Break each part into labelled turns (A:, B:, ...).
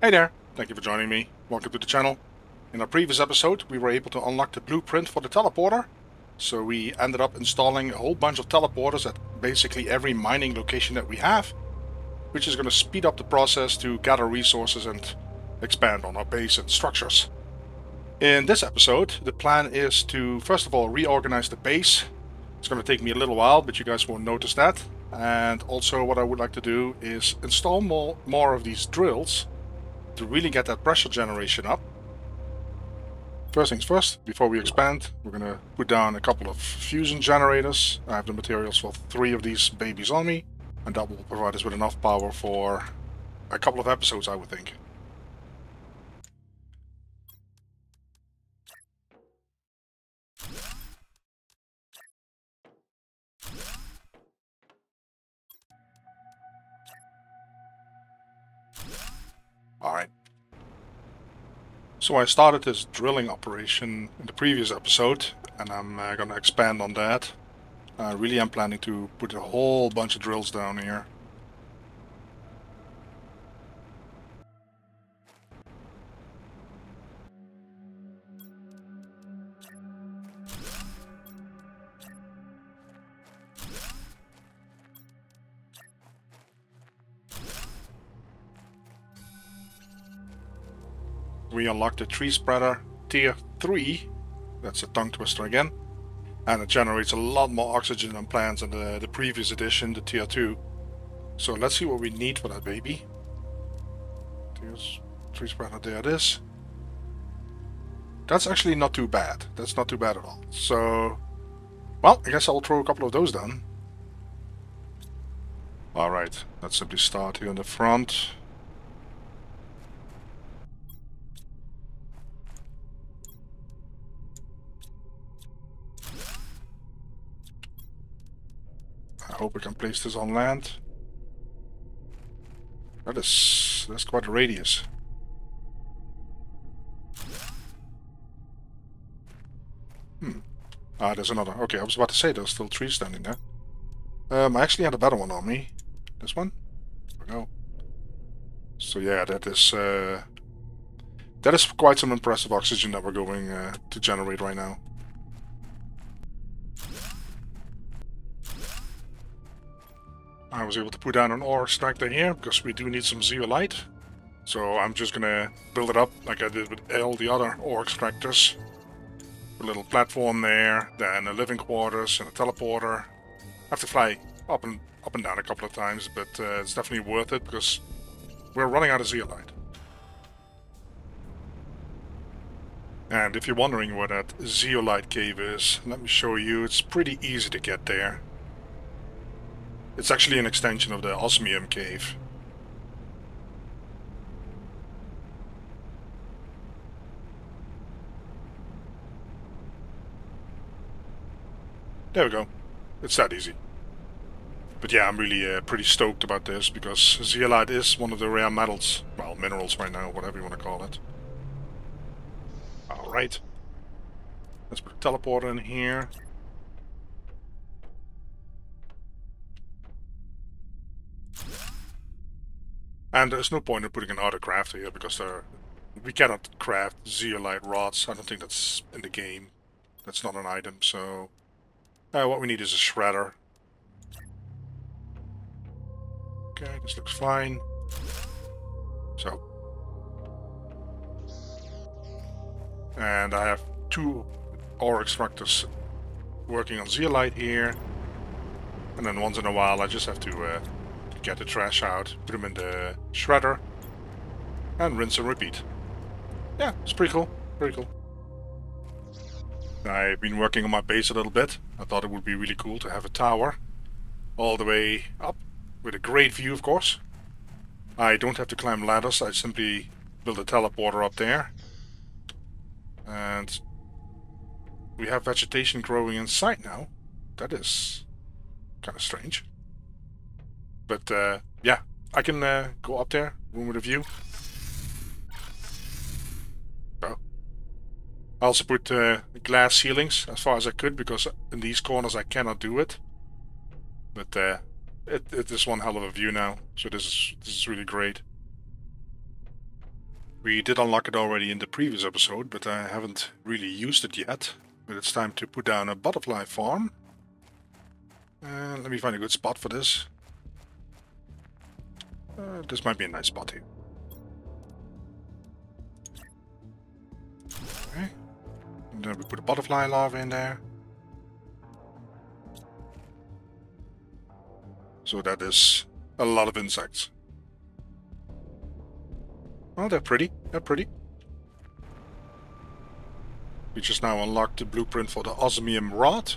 A: Hey there, thank you for joining me. Welcome to the channel. In our previous episode, we were able to unlock the blueprint for the teleporter. So we ended up installing a whole bunch of teleporters at basically every mining location that we have, which is going to speed up the process to gather resources and expand on our base and structures. In this episode, the plan is to first of all reorganize the base. It's going to take me a little while, but you guys won't notice that. And also what I would like to do is install more of these drills to really get that pressure generation up. First things first, before we expand, we're going to put down a couple of fusion generators. I have the materials for 3 of these babies on me, and that will provide us with enough power for a couple of episodes, I would think. Alright. So I started this drilling operation in the previous episode, and I'm going to expand on that. I really am planning to put a whole bunch of drills down here. We unlocked the tree spreader tier 3, that's a tongue twister again, and it generates a lot more oxygen than plants in the previous edition, the tier 2. So let's see what we need for that baby. There's tree spreader, there it is. That's actually not too bad, that's not too bad at all. So, well, I guess I'll throw a couple of those down. Alright, let's simply start here in the front. I hope I can place this on land. That's quite a radius. Ah, there's another. Okay, I was about to say there's still trees standing there. I actually had a better one on me. This one? There we go. So yeah, that is quite some impressive oxygen that we're going to generate right now. I was able to put down an ore extractor here because we do need some zeolite. So I'm just gonna build it up like I did with all the other ore extractors. A little platform there, then a living quarters and a teleporter. I have to fly up and down a couple of times, but it's definitely worth it because we're running out of zeolite. And if you're wondering where that zeolite cave is, let me show you. It's pretty easy to get there. It's actually an extension of the osmium cave. There we go. It's that easy. But yeah, I'm really pretty stoked about this because zeolite is one of the rare metals. Well, minerals right now, whatever you want to call it. Alright. Let's put a teleporter in here. And there's no point in putting an auto crafter here because we cannot craft zeolite rods. I don't think that's in the game. That's not an item, so what we need is a shredder. Okay, this looks fine. So. And I have 2 ore extractors working on zeolite here. And then once in a while I just have to get the trash out, put them in the shredder, and rinse and repeat. Yeah, it's pretty cool. Very cool. I've been working on my base a little bit. I thought it would be really cool to have a tower all the way up, with a great view, of course. I don't have to climb ladders, I simply build a teleporter up there. And we have vegetation growing in sight now. That is kind of strange. But yeah, I can go up there, room with a view. Oh. I also put glass ceilings as far as I could because in these corners I cannot do it. But it is one hell of a view now, so this is really great. We did unlock it already in the previous episode, but I haven't really used it yet. But it's time to put down a butterfly farm. Let me find a good spot for this. This might be a nice spot here. Okay. And then we put a butterfly larva in there. So that is a lot of insects. Oh, they're pretty. They're pretty. We just now unlocked the blueprint for the osmium rod.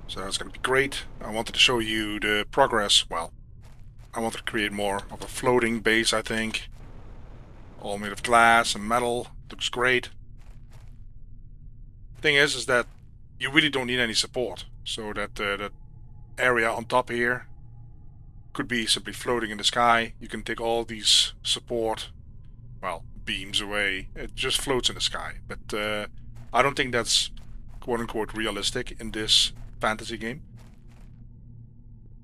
A: So that's going to be great. I wanted to show you the progress. Well, I wanted to create more of a floating base, I think. All made of glass and metal. Looks great. Thing is that you really don't need any support. So that area on top here could be simply floating in the sky. You can take all these support, well, beams away. It just floats in the sky. But I don't think that's quote-unquote realistic in this fantasy game.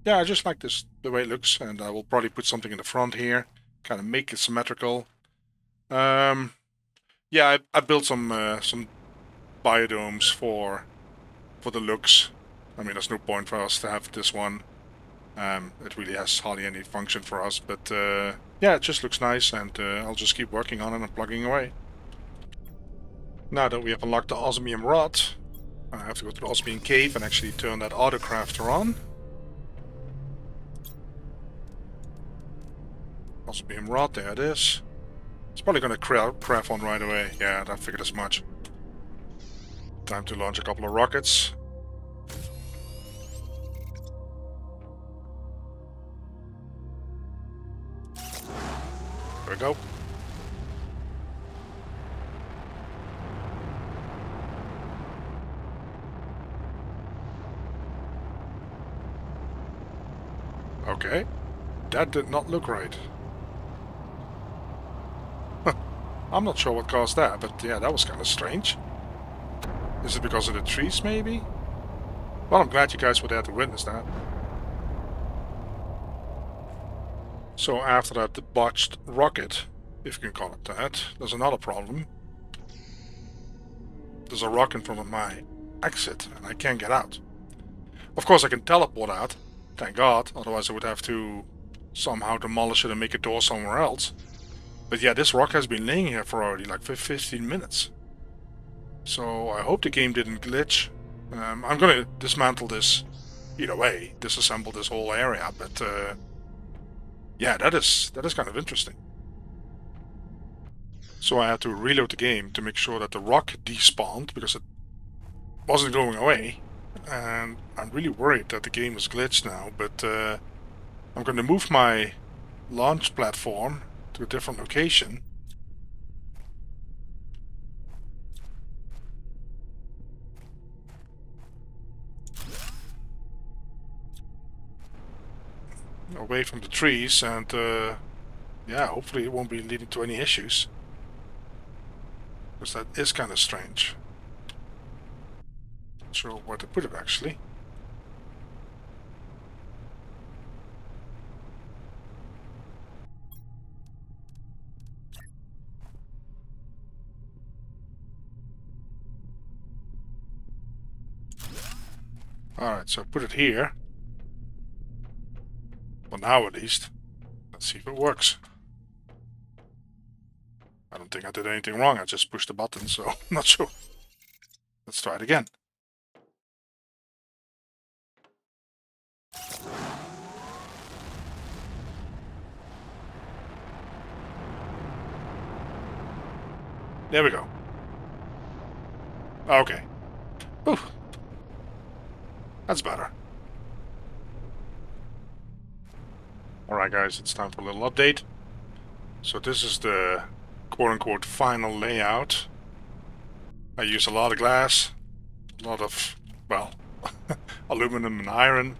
A: Yeah, I just like this, the way it looks, and I will probably put something in the front here, kind of make it symmetrical. Yeah, I built some biodomes for the looks. I mean, there's no point for us to have this one. It really has hardly any function for us, but yeah, it just looks nice, and I'll just keep working on it and plugging away. Now that we have unlocked the osmium rod, I have to go to the osmium cave and actually turn that autocrafter on. Osmium rod, there it is. It's probably going to craft on right away. Yeah, I figured as much. Time to launch a couple of rockets. There we go. Okay. That did not look right. I'm not sure what caused that, but yeah, that was kind of strange. Is it because of the trees, maybe? Well, I'm glad you guys were there to witness that. So after that, the botched rocket, if you can call it that, there's another problem. There's a rock in front of my exit, and I can't get out. Of course, I can teleport out, thank God, otherwise I would have to somehow demolish it and make a door somewhere else. But yeah, this rock has been laying here for already like 15 minutes. So I hope the game didn't glitch. I'm gonna dismantle this either way, disassemble this whole area, but yeah, that is kind of interesting. So I had to reload the game to make sure that the rock despawned, because it wasn't going away. And I'm really worried that the game is glitched now, but I'm going to move my launch platform to a different location. Away from the trees, and yeah, hopefully it won't be leading to any issues. Because that is kind of strange. Not sure where to put it actually. Alright, so put it here. For now at least. Let's see if it works. I don't think I did anything wrong, I just pushed the button, so I'm not sure. Let's try it again. There we go. Okay. Whew. That's better. Alright guys, it's time for a little update. So this is the quote-unquote final layout. I use a lot of glass, a lot of, well, aluminum and iron.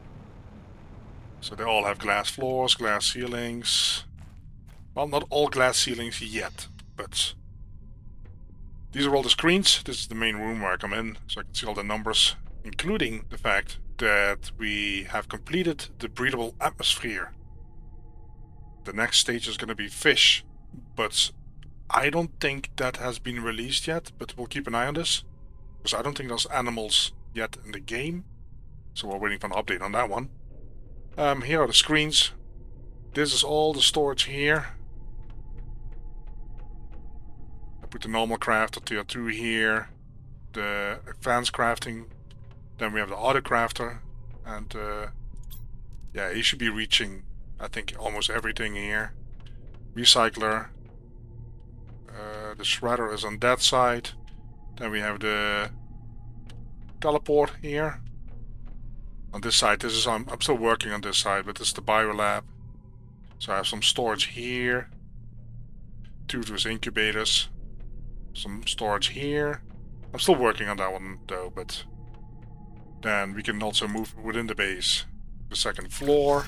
A: So they all have glass floors, glass ceilings. Well, not all glass ceilings yet, but these are all the screens. This is the main room where I come in, so I can see all the numbers, including the fact that we have completed the breathable atmosphere. The next stage is going to be fish, but I don't think that has been released yet, but we'll keep an eye on this. Because I don't think there's animals yet in the game. So we're waiting for an update on that one. Here are the screens. This is all the storage here. I put the normal crafter tier 2 here. The advanced crafting. Then we have the auto crafter. And yeah, he should be reaching, I think, almost everything here. Recycler. The shredder is on that side. Then we have the teleport here. On this side, this is I'm still working on this side, but this is the biolab. So I have some storage here. 2 of those incubators. Some storage here. I'm still working on that one though, but then we can also move within the base. The second floor.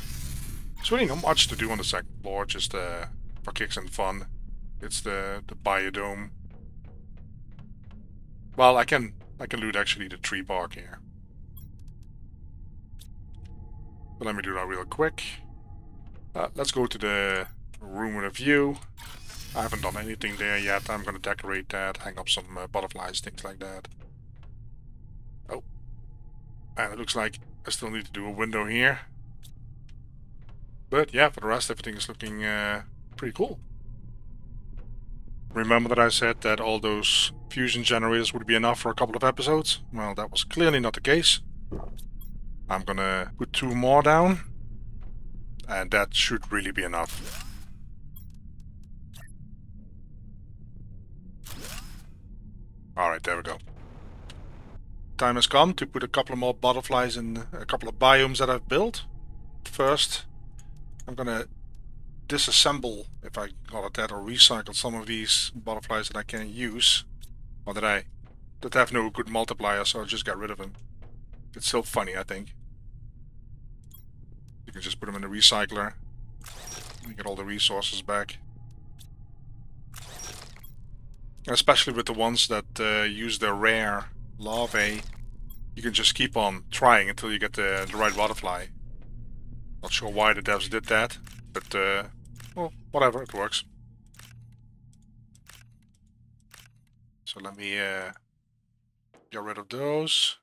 A: There's really not much to do on the second floor, just for kicks and fun. It's the biodome. Well, I can loot actually the tree bark here. But let me do that real quick. Let's go to the room with a view. I haven't done anything there yet. I'm going to decorate that, hang up some butterflies, things like that. Oh. And it looks like I still need to do a window here. But yeah, for the rest, everything is looking pretty cool. Remember that I said that all those fusion generators would be enough for a couple of episodes? Well, that was clearly not the case. I'm gonna put 2 more down. And that should really be enough. Alright, there we go. Time has come to put a couple of more butterflies in a couple of biomes that I've built. First, I'm gonna disassemble, if I call it that, or recycle some of these butterflies that I can't use. Or that have no good multiplier, so I'll just get rid of them. It's so funny, I think. You can just put them in the recycler and get all the resources back. Especially with the ones that use the rare larvae, you can just keep on trying until you get the right butterfly. Not sure why the devs did that, but well, whatever, it works. So let me get rid of those.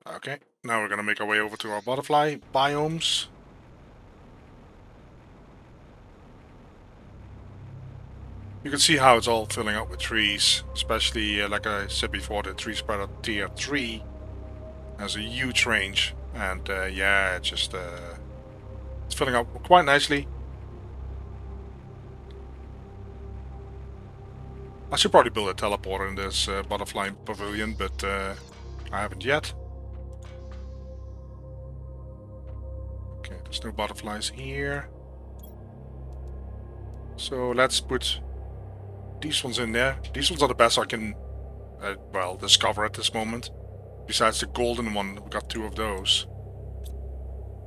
A: Okay, now we're gonna make our way over to our butterfly biomes. You can see how it's all filling up with trees, especially like I said before, the tree spreader tier 3 has a huge range, and yeah, it's just it's filling up quite nicely. I should probably build a teleporter in this butterfly pavilion, but I haven't yet. Okay, there's no butterflies here. So let's put these ones in there. These ones are the best I can, well, discover at this moment. Besides the golden one, we got 2 of those.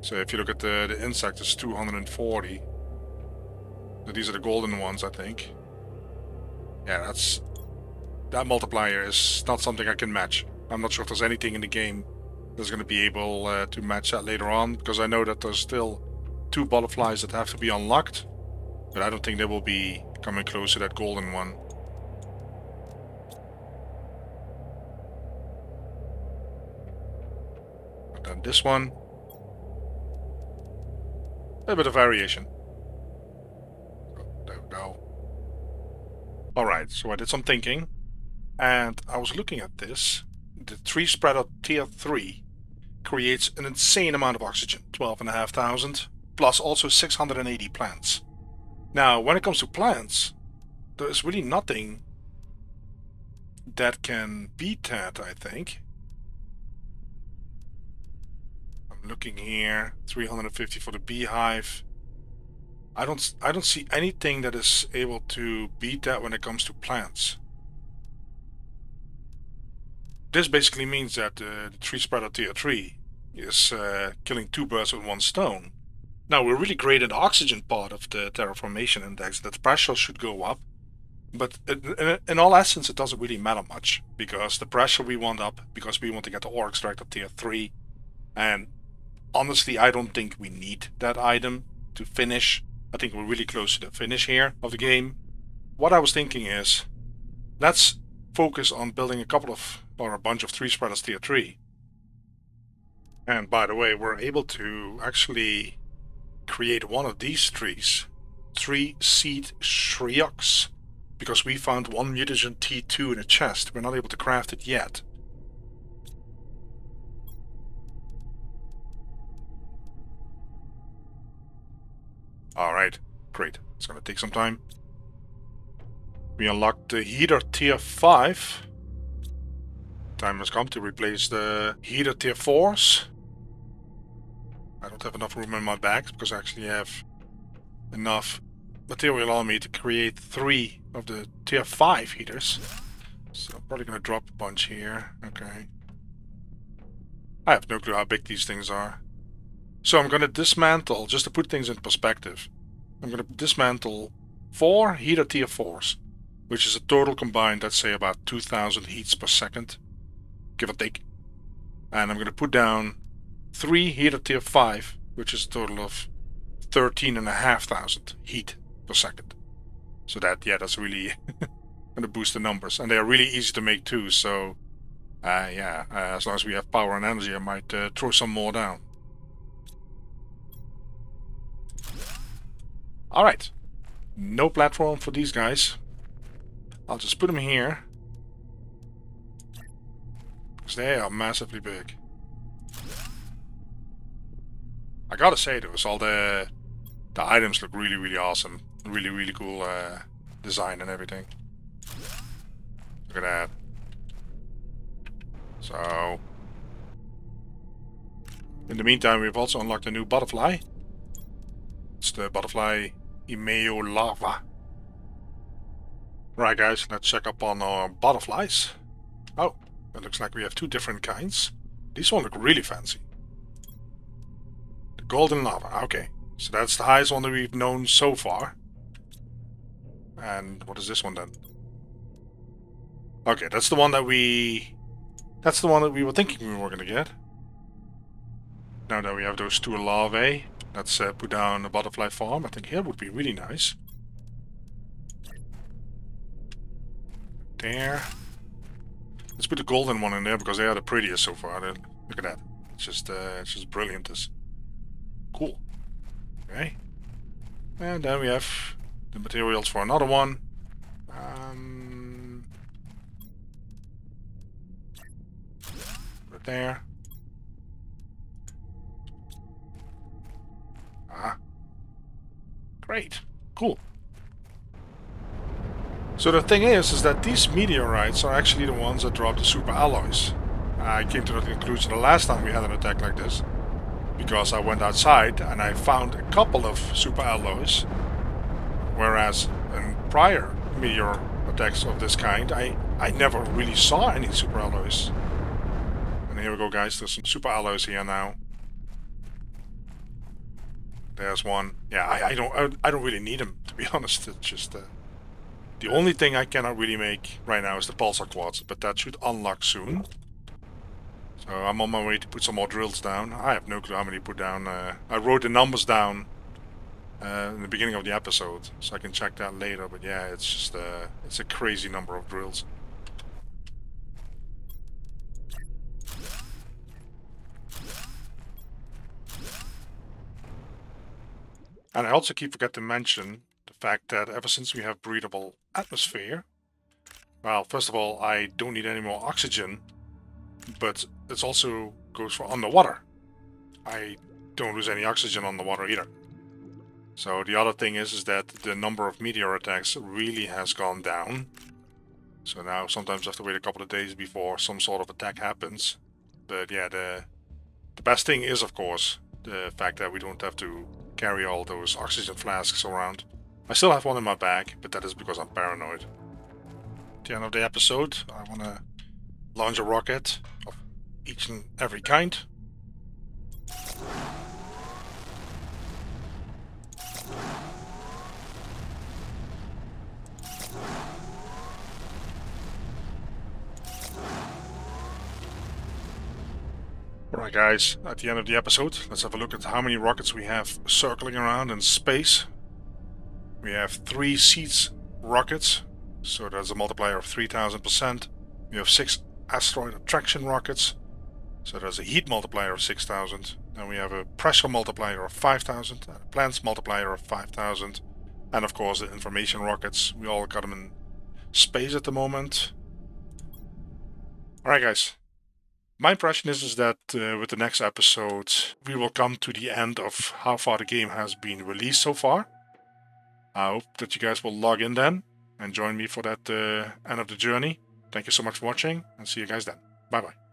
A: So if you look at the insect, it's 240. So these are the golden ones, I think. Yeah, that multiplier is not something I can match. I'm not sure if there's anything in the game that's going to be able to match that later on, because I know that there's still 2 butterflies that have to be unlocked, but I don't think they will be coming close to that golden one. And then this one, a bit of variation. There we go. Alright, so I did some thinking, and I was looking at this. The tree spreader tier 3 creates an insane amount of oxygen, 12,500, plus also 680 plants. Now, when it comes to plants, there is really nothing that can beat that, I think. I'm looking here, 350 for the beehive. I don't see anything that is able to beat that when it comes to plants. This basically means that the tree spreader tier 3 is killing 2 birds with 1 stone. Now we're really great in the oxygen part of the terraformation index, that the pressure should go up. But in all essence it doesn't really matter much, because the pressure we want up, because we want to get the ore extractor tier 3. And honestly, I don't think we need that item to finish. I think we're really close to the finish here of the game. what I was thinking is, let's focus on building a bunch of tree spreaders tier 3. And by the way, we're able to actually create one of these trees, 3 seed shriox, because we found one mutagen T2 in a chest. We're not able to craft it yet. Alright, great. It's gonna take some time. We unlocked the heater tier 5. Time has come to replace the heater tier 4s. I don't have enough room in my bags because I actually have enough material on me to create 3 of the tier 5 heaters. So I'm probably gonna drop a bunch here. Okay. I have no clue how big these things are. So I'm gonna dismantle, just to put things in perspective, I'm gonna dismantle 4 heater tier 4s, which is a total combined, let's say about 2000 heats per second, give or take. And I'm gonna put down 3 heater tier 5, which is a total of 13,500 heat per second. So that, yeah, that's really gonna boost the numbers. And they are really easy to make too, so as long as we have power and energy, I might throw some more down. Alright, no platform for these guys. I'll just put them here, because they are massively big. I gotta say though, all the items look really, really awesome. Really, really cool design and everything. Look at that. So, in the meantime, we've also unlocked a new butterfly. It's the butterfly Imeo Larva. Right guys, let's check up on our butterflies. Oh, it looks like we have 2 different kinds. These one look really fancy. The golden larva, okay. So that's the highest one that we've known so far. And what is this one then? Okay, that's the one that we were thinking we were gonna get. Now that we have those 2 larvae, let's put down a butterfly farm. I think here would be really nice. There. Let's put the golden one in there because they are the prettiest so far. Look at that. It's just brilliant. It's cool. Okay. And then we have the materials for another one. Put it there. Great. Cool. So the thing is that these meteorites are actually the ones that drop the super alloys. I came to that conclusion the last time we had an attack like this, because I went outside and I found a couple of super alloys, whereas in prior meteor attacks of this kind, I never really saw any super alloys. And here we go guys, there's some super alloys here now. There's one. Yeah, I don't really need them, to be honest. It's just the only thing I cannot really make right now is the pulsar quartz, but that should unlock soon. So I'm on my way to put some more drills down. I have no clue how many to put down. I wrote the numbers down in the beginning of the episode, so I can check that later. But yeah, it's just it's a crazy number of drills. And I also keep forgetting to mention the fact that ever since we have breathable atmosphere, well, first of all, I don't need any more oxygen, but it also goes for underwater. I don't lose any oxygen on the water either. So the other thing is that the number of meteor attacks really has gone down. So now sometimes I have to wait a couple of days before some sort of attack happens. But yeah, the best thing is, of course, the fact that we don't have to carry all those oxygen flasks around. I still have one in my bag, but that is because I'm paranoid. At the end of the episode, I want to launch a rocket of each and every kind. Alright guys, at the end of the episode, let's have a look at how many rockets we have circling around in space. We have 3 seeds rockets, so there's a multiplier of 3000%. We have 6 asteroid attraction rockets, so there's a heat multiplier of 6000. Then we have a pressure multiplier of 5000, a plants multiplier of 5000, and of course the information rockets. We all got them in space at the moment. Alright guys, my impression is that with the next episode we will come to the end of how far the game has been released so far. I hope that you guys will log in then and join me for that end of the journey. Thank you so much for watching, and see you guys then. Bye bye.